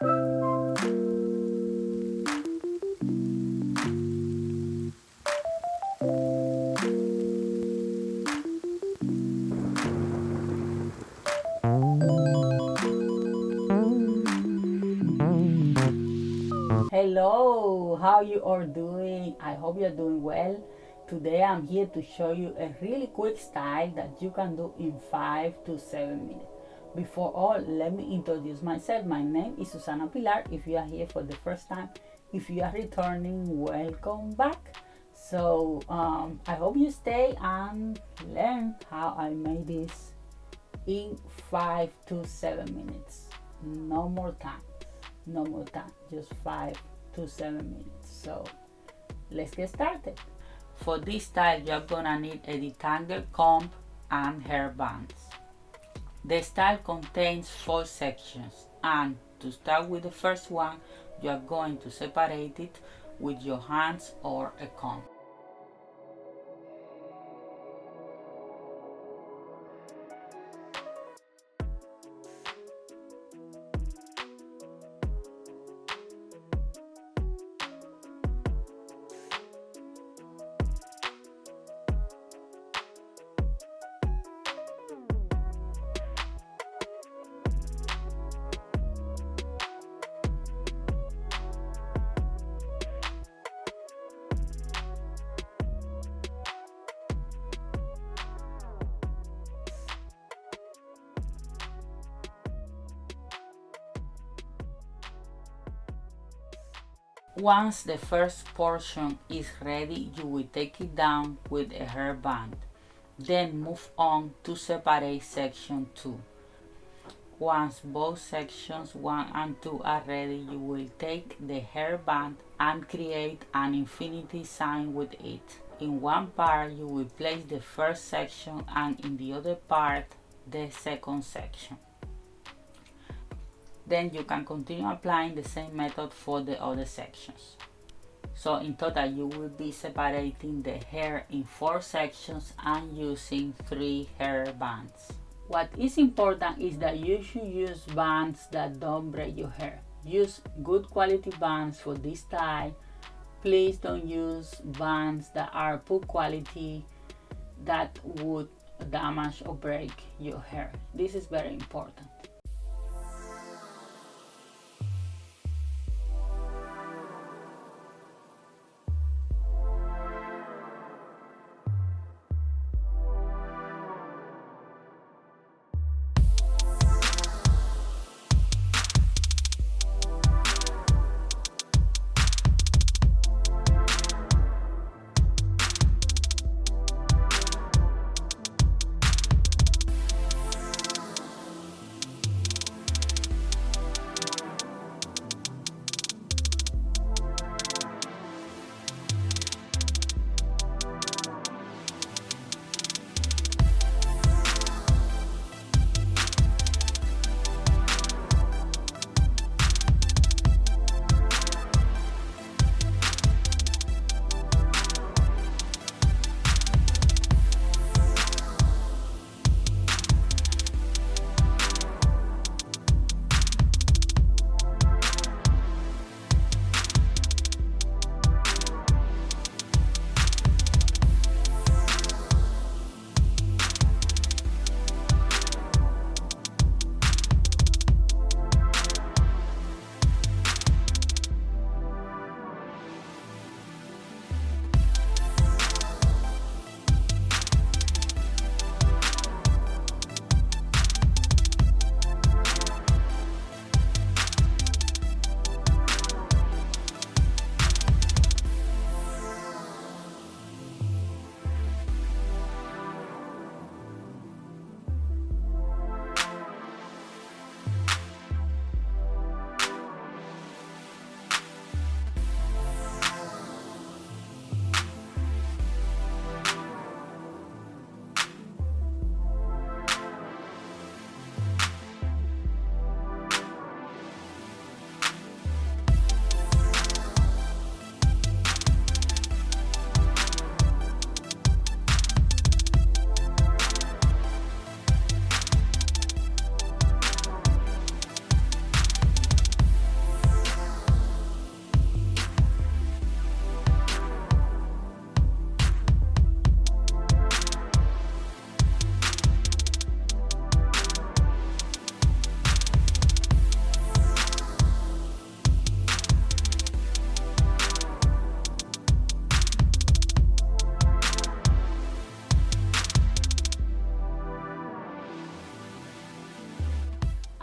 Hello, how you are doing? I hope you're doing well. Today I'm here to show you a really quick style that you can do in 5 to 7 minutes. Before all, let me introduce myself. My name is Susana Pilar. If you are here for the first time, if you are returning, welcome back. So I hope you stay and learn how I made this in 5 to 7 minutes. No more time. No more time, just 5 to 7 minutes. So let's get started. For this style, you're gonna need a detangled comb and hair bands. The style contains 4 sections, and to start with the first one, you are going to separate it with your hands or a comb. Once the first portion is ready, you will take it down with a hair band. Then move on to separate section 2. Once both sections 1 and 2 are ready, you will take the hair band and create an infinity sign with it. In one part you will place the first section and in the other part the second section. Then you can continue applying the same method for the other sections. So in total you will be separating the hair in 4 sections and using 3 hair bands. What is important is that you should use bands that don't break your hair. Use good quality bands for this style. Please don't use bands that are poor quality that would damage or break your hair. This is very important.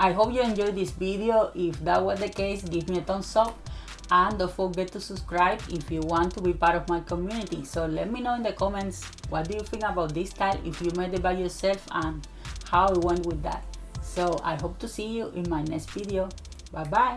I hope you enjoyed this video. If that was the case, give me a thumbs up and don't forget to subscribe if you want to be part of my community. So let me know in the comments, what do you think about this style, if you made it by yourself, and how it went with that. So I hope to see you in my next video. Bye bye.